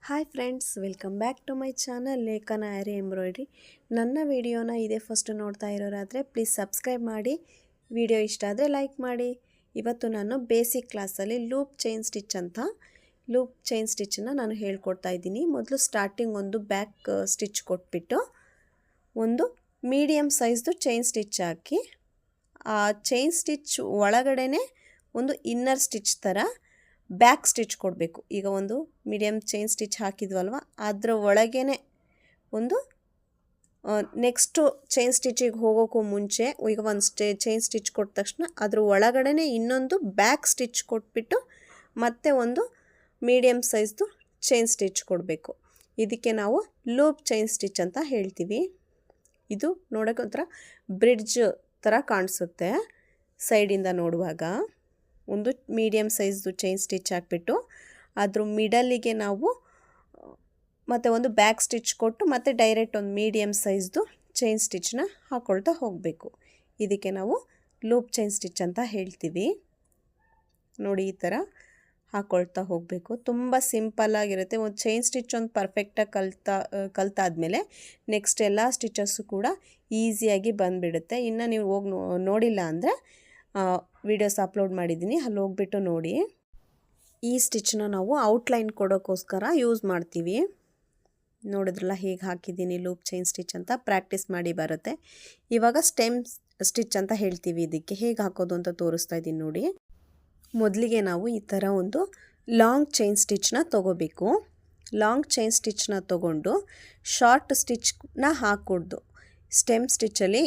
Hi friends, welcome back to my channel Lekhana aari embroidery. ನನ್ನ ವಿಡಿಯೋನ ಇದೇ ಫಸ್ಟ್ ನೋಡ್ತಾ ಇರೋರಾದರೆ ಪ್ಲೀಸ್ ಸಬ್ಸ್ಕ್ರೈಬ್ ಮಾಡಿ. ವಿಡಿಯೋ ಇಷ್ಟ ಆದರೆ ಲೈಕ್ ಮಾಡಿ. ಇವತ್ತು ನಾನು ಬೇಸಿಕ್ ಕ್ಲಾಸಲ್ಲಿ ಲೂಪ್ ಚೈನ್ ಸ್ಟಿಚ್ಚನ್ನು ನಾನು ಹೇಳ್ಕೊಡ್ತಾ ಇದ್ದೀನಿ. ಮೊದಲು ಸ್ಟಾರ್ಟಿಂಗ್ ಒಂದು ಬ್ಯಾಕ್ ಸ್ಟಿಚ್ ಕೊಟ್ಬಿಟ್ಟು ಒಂದು ಮೀಡಿಯಮ್ ಸೈಜ್ದು ಚೈನ್ ಸ್ಟಿಚ್ ಹಾಕಿ, ಆ ಚೈನ್ ಸ್ಟಿಚ್ ಒಳಗಡೆ ಒಂದು ಇನ್ನರ್ ಸ್ಟಿಚ್ ಥರ ಬ್ಯಾಕ್ ಸ್ಟಿಚ್ ಕೊಡಬೇಕು. ಈಗ ಒಂದು ಮೀಡಿಯಮ್ ಚೈನ್ ಸ್ಟಿಚ್ ಹಾಕಿದ್ವಲ್ವ, ಅದರ ಒಳಗೇ ಒಂದು ನೆಕ್ಸ್ಟು ಚೈನ್ ಸ್ಟಿಚ್ಚಿಗೆ ಹೋಗೋಕ್ಕೂ ಮುಂಚೆ ಈಗ ಒಂದು ಚೈನ್ ಸ್ಟಿಚ್ ಕೊಟ್ಟ ತಕ್ಷಣ ಅದ್ರ ಒಳಗಡೆ ಇನ್ನೊಂದು ಬ್ಯಾಕ್ ಸ್ಟಿಚ್ ಕೊಟ್ಬಿಟ್ಟು ಮತ್ತೆ ಒಂದು ಮೀಡಿಯಮ್ ಸೈಜ್ದು ಚೈನ್ ಸ್ಟಿಚ್ ಕೊಡಬೇಕು. ಇದಕ್ಕೆ ನಾವು ಲೂಪ್ ಚೈನ್ ಸ್ಟಿಚ್ ಅಂತ ಹೇಳ್ತೀವಿ. ಇದು ನೋಡೋಕೆ ಒಂಥರ ಬ್ರಿಡ್ಜ್ ಥರ ಕಾಣಿಸುತ್ತೆ ಸೈಡಿಂದ ನೋಡುವಾಗ. ಒಂದು ಮೀಡಿಯಮ್ ಸೈಜ್ದು ಚೈನ್ ಸ್ಟಿಚ್ ಹಾಕ್ಬಿಟ್ಟು ಅದ್ರ ಮಿಡಲಿಗೆ ನಾವು ಮತ್ತು ಒಂದು ಬ್ಯಾಕ್ ಸ್ಟಿಚ್ ಕೊಟ್ಟು ಮತ್ತೆ ಡೈರೆಕ್ಟ್ ಒಂದು ಮೀಡಿಯಮ್ ಸೈಜ್ದು ಚೈನ್ ಸ್ಟಿಚ್ನ ಹಾಕ್ಕೊಳ್ತಾ ಹೋಗಬೇಕು. ಇದಕ್ಕೆ ನಾವು ಲೂಪ್ ಚೈನ್ ಸ್ಟಿಚ್ ಅಂತ ಹೇಳ್ತೀವಿ. ನೋಡಿ, ಈ ಥರ ಹಾಕ್ಕೊಳ್ತಾ ಹೋಗಬೇಕು. ತುಂಬ ಸಿಂಪಲ್ಲಾಗಿರುತ್ತೆ. ಒಂದು ಚೈನ್ ಸ್ಟಿಚ್ ಒಂದು ಪರ್ಫೆಕ್ಟಾಗಿ ಕಲ್ತಾದ್ಮೇಲೆ ನೆಕ್ಸ್ಟ್ ಎಲ್ಲ ಸ್ಟಿಚಸ್ಸು ಕೂಡ ಈಸಿಯಾಗಿ ಬಂದುಬಿಡುತ್ತೆ. ಇನ್ನು ನೀವು ಹೋಗಿ ನೋಡಿಲ್ಲ ಅಂದರೆ ವಿಡಿಯೋಸ್ ಅಪ್ಲೋಡ್ ಮಾಡಿದ್ದೀನಿ, ಅಲ್ಲಿ ಹೋಗ್ಬಿಟ್ಟು ನೋಡಿ. ಈ ಸ್ಟಿಚ್ನ ನಾವು ಔಟ್ಲೈನ್ ಕೊಡೋಕ್ಕೋಸ್ಕರ ಯೂಸ್ ಮಾಡ್ತೀವಿ. ನೋಡಿದ್ರಲ್ಲ ಹೇಗೆ ಹಾಕಿದ್ದೀನಿ ಲೂಪ್ ಚೈನ್ ಸ್ಟಿಚ್ ಅಂತ. ಪ್ರಾಕ್ಟೀಸ್ ಮಾಡಿ ಬರುತ್ತೆ. ಇವಾಗ ಸ್ಟೆಮ್ ಸ್ಟಿಚ್ ಅಂತ ಹೇಳ್ತೀವಿ. ಇದಕ್ಕೆ ಹೇಗೆ ಹಾಕೋದು ಅಂತ ತೋರಿಸ್ತಾ ಇದ್ದೀನಿ ನೋಡಿ. ಮೊದಲಿಗೆ ನಾವು ಈ ಥರ ಒಂದು ಲಾಂಗ್ ಚೈನ್ ಸ್ಟಿಚ್ನ ತೊಗೋಬೇಕು. ಲಾಂಗ್ ಚೈನ್ ಸ್ಟಿಚ್ನ ತೊಗೊಂಡು ಶಾರ್ಟ್ ಸ್ಟಿಚ್ನ ಹಾಕ್ಕೊಡ್ದು. ಸ್ಟೆಮ್ ಸ್ಟಿಚ್ಚಲ್ಲಿ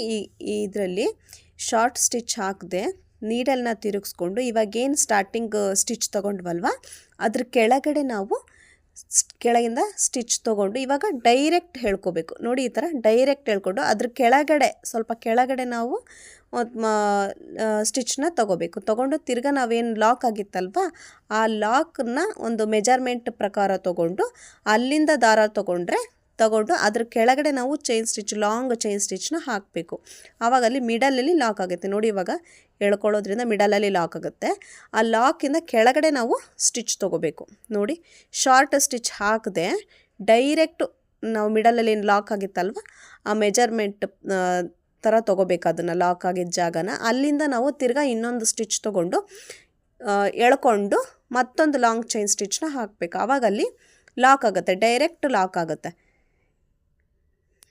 ಇದರಲ್ಲಿ ಶಾರ್ಟ್ ಸ್ಟಿಚ್ ಹಾಕದೆ ನೀಡಲ್ನ ತಿರುಗಿಸ್ಕೊಂಡು ಇವಾಗೇನು ಸ್ಟಾರ್ಟಿಂಗ್ ಸ್ಟಿಚ್ ತೊಗೊಂಡ್ವಲ್ವ ಅದ್ರ ಕೆಳಗಡೆ ನಾವು ಕೆಳಗಿಂದ ಸ್ಟಿಚ್ ತೊಗೊಂಡು ಇವಾಗ ಡೈರೆಕ್ಟ್ ಹೇಳ್ಕೊಬೇಕು. ನೋಡಿ, ಈ ಥರ ಡೈರೆಕ್ಟ್ ಹೇಳ್ಕೊಂಡು ಅದ್ರ ಕೆಳಗಡೆ ಸ್ವಲ್ಪ ಕೆಳಗಡೆ ನಾವು ಸ್ಟಿಚ್ನ ತೊಗೊಂಡು ತಿರ್ಗಾ ನಾವೇನು ಲಾಕ್ ಆಗಿತ್ತಲ್ವ ಆ ಲಾಕ್ನ ಒಂದು ಮೆಜರ್ಮೆಂಟ್ ಪ್ರಕಾರ ತೊಗೊಂಡು ಅಲ್ಲಿಂದ ದಾರ ತಗೊಂಡು ಅದ್ರ ಕೆಳಗಡೆ ನಾವು ಚೈನ್ ಸ್ಟಿಚ್ ಲಾಂಗ್ ಚೈನ್ ಸ್ಟಿಚ್ನ ಹಾಕಬೇಕು. ಆವಾಗ ಅಲ್ಲಿ ಮಿಡಲಲ್ಲಿ ಲಾಕ್ ಆಗುತ್ತೆ. ನೋಡಿ, ಇವಾಗ ಎಳ್ಕೊಳ್ಳೋದ್ರಿಂದ ಮಿಡಲಲ್ಲಿ ಲಾಕ್ ಆಗುತ್ತೆ. ಆ ಲಾಕಿಂದ ಕೆಳಗಡೆ ನಾವು ಸ್ಟಿಚ್ ತೊಗೋಬೇಕು. ನೋಡಿ, ಶಾರ್ಟ್ ಸ್ಟಿಚ್ ಹಾಕದೆ ಡೈರೆಕ್ಟು ನಾವು ಮಿಡಲಲ್ಲಿ ಏನು ಲಾಕ್ ಆಗಿತ್ತಲ್ವ ಆ ಮೆಜರ್ಮೆಂಟ್ ಥರ ತೊಗೋಬೇಕು. ಅದನ್ನು ಲಾಕ್ ಆಗಿದ್ದ ಜಾಗನ ಅಲ್ಲಿಂದ ನಾವು ತಿರ್ಗಾ ಇನ್ನೊಂದು ಸ್ಟಿಚ್ ತೊಗೊಂಡು ಎಳ್ಕೊಂಡು ಮತ್ತೊಂದು ಲಾಂಗ್ ಚೈನ್ ಸ್ಟಿಚ್ನ ಹಾಕಬೇಕು. ಆವಾಗ ಅಲ್ಲಿ ಲಾಕ್ ಆಗುತ್ತೆ, ಡೈರೆಕ್ಟ್ ಲಾಕ್ ಆಗುತ್ತೆ.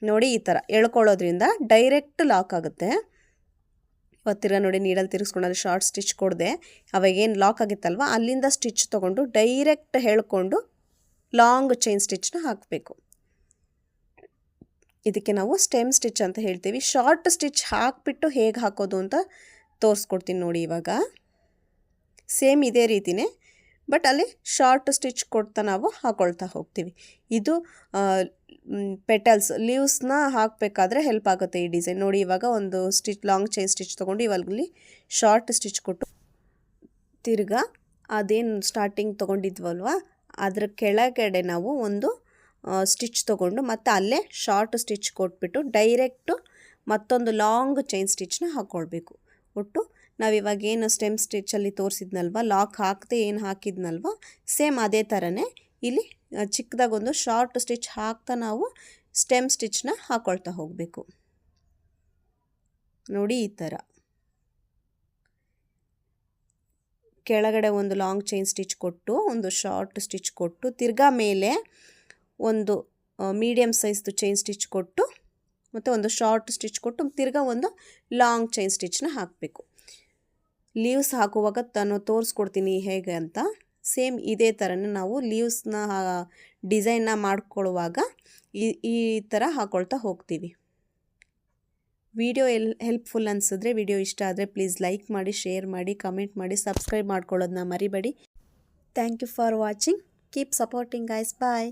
ನೋಡಿ, ಈ ಥರ ಎಳ್ಕೊಳ್ಳೋದ್ರಿಂದ ಡೈರೆಕ್ಟ್ ಲಾಕ್ ಆಗುತ್ತೆ. ತಿರ್ಗಾ ನೋಡಿ, ನೀಡಲ್ಲಿ ತಿರುಗಿಸ್ಕೊಂಡು ಅದು ಶಾರ್ಟ್ ಸ್ಟಿಚ್ ಕೊಡದೆ ಅವಾಗೇನು ಲಾಕ್ ಆಗಿತ್ತಲ್ವ ಅಲ್ಲಿಂದ ಸ್ಟಿಚ್ ತೊಗೊಂಡು ಡೈರೆಕ್ಟ್ ಹೇಳ್ಕೊಂಡು ಲಾಂಗ್ ಚೈನ್ ಸ್ಟಿಚ್ನ ಹಾಕಬೇಕು. ಇದಕ್ಕೆ ನಾವು ಸ್ಟೆಮ್ ಸ್ಟಿಚ್ ಅಂತ ಹೇಳ್ತೀವಿ. ಶಾರ್ಟ್ ಸ್ಟಿಚ್ ಹಾಕಿಬಿಟ್ಟು ಹೇಗೆ ಹಾಕೋದು ಅಂತ ತೋರಿಸ್ಕೊಡ್ತೀನಿ ನೋಡಿ. ಇವಾಗ ಸೇಮ್ ಇದೇ ರೀತಿಯೇ, ಬಟ್ ಅಲ್ಲಿ ಶಾರ್ಟ್ ಸ್ಟಿಚ್ ಕೊಡ್ತಾ ನಾವು ಹಾಕ್ಕೊಳ್ತಾ ಹೋಗ್ತೀವಿ. ಇದು ಪೆಟಲ್ಸ್ ಲೀವ್ಸ್ನ ಹಾಕಬೇಕಾದ್ರೆ ಹೆಲ್ಪ್ ಆಗುತ್ತೆ ಈ ಡಿಸೈನ್. ನೋಡಿ, ಇವಾಗ ಒಂದು ಲಾಂಗ್ ಚೈನ್ ಸ್ಟಿಚ್ ತೊಗೊಂಡು ಇವಾಗಲಿ ಶಾರ್ಟ್ ಸ್ಟಿಚ್ ಕೊಟ್ಟು ತಿರ್ಗಾ ಅದೇನು ಸ್ಟಾರ್ಟಿಂಗ್ ತೊಗೊಂಡಿದ್ವಲ್ವ ಅದ್ರ ಕೆಳಗಡೆ ನಾವು ಒಂದು ಸ್ಟಿಚ್ ತೊಗೊಂಡು ಮತ್ತು ಅಲ್ಲೇ ಶಾರ್ಟ್ ಸ್ಟಿಚ್ ಕೊಟ್ಬಿಟ್ಟು ಡೈರೆಕ್ಟು ಮತ್ತೊಂದು ಲಾಂಗ್ ಚೈನ್ ಸ್ಟಿಚ್ನ ಹಾಕ್ಕೊಳ್ಬೇಕು. ಒಟ್ಟು ನಾವಿವಾಗ ಏನು ಸ್ಟೆಮ್ ಸ್ಟಿಚ್ಚಲ್ಲಿ ತೋರಿಸಿದ್ನಲ್ವ ಲಾಕ್ ಹಾಕದೆ ಏನು ಹಾಕಿದ್ನಲ್ವ ಸೇಮ್ ಅದೇ ಥರನೇ ಇಲ್ಲಿ ಚಿಕ್ಕದಾಗೊಂದು ಶಾರ್ಟ್ ಸ್ಟಿಚ್ ಹಾಕ್ತಾ ನಾವು ಸ್ಟೆಮ್ ಸ್ಟಿಚ್ನ ಹಾಕ್ಕೊಳ್ತಾ ಹೋಗಬೇಕು. ನೋಡಿ, ಈ ಥರ ಕೆಳಗಡೆ ಒಂದು ಲಾಂಗ್ ಚೈನ್ ಸ್ಟಿಚ್ ಕೊಟ್ಟು ಒಂದು ಶಾರ್ಟ್ ಸ್ಟಿಚ್ ಕೊಟ್ಟು ತಿರ್ಗಾ ಮೇಲೆ ಒಂದು ಮೀಡಿಯಮ್ ಸೈಜ್ದು ಚೈನ್ ಸ್ಟಿಚ್ ಕೊಟ್ಟು ಮತ್ತು ಒಂದು ಶಾರ್ಟ್ ಸ್ಟಿಚ್ ಕೊಟ್ಟು ತಿರ್ಗಾ ಒಂದು ಲಾಂಗ್ ಚೈನ್ ಸ್ಟಿಚ್ನ ಹಾಕಬೇಕು. ಲೀವ್ಸ್ ಹಾಕುವಾಗ ನಾನು ತೋರಿಸ್ಕೊಡ್ತೀನಿ ಹೇಗೆ ಅಂತ. ಸೇಮ್ ಇದೇ ಥರನೇ ನಾವು ಲೀವ್ಸ್ನ ಡಿಸೈನ್ನ ಮಾಡ್ಕೊಳ್ಳುವಾಗ ಈ ಥರ ಹಾಕ್ಕೊಳ್ತಾ ಹೋಗ್ತೀವಿ. ವಿಡಿಯೋ ಹೆಲ್ಪ್ಫುಲ್ ಅನಿಸಿದ್ರೆ, ವಿಡಿಯೋ ಇಷ್ಟ ಆದರೆ ಪ್ಲೀಸ್ ಲೈಕ್ ಮಾಡಿ, ಶೇರ್ ಮಾಡಿ, ಕಮೆಂಟ್ ಮಾಡಿ, ಸಬ್ಸ್ಕ್ರೈಬ್ ಮಾಡ್ಕೊಳ್ಳೋದನ್ನ ಮರಿಬೇಡಿ. Thank you for watching. Keep supporting guys. Bye.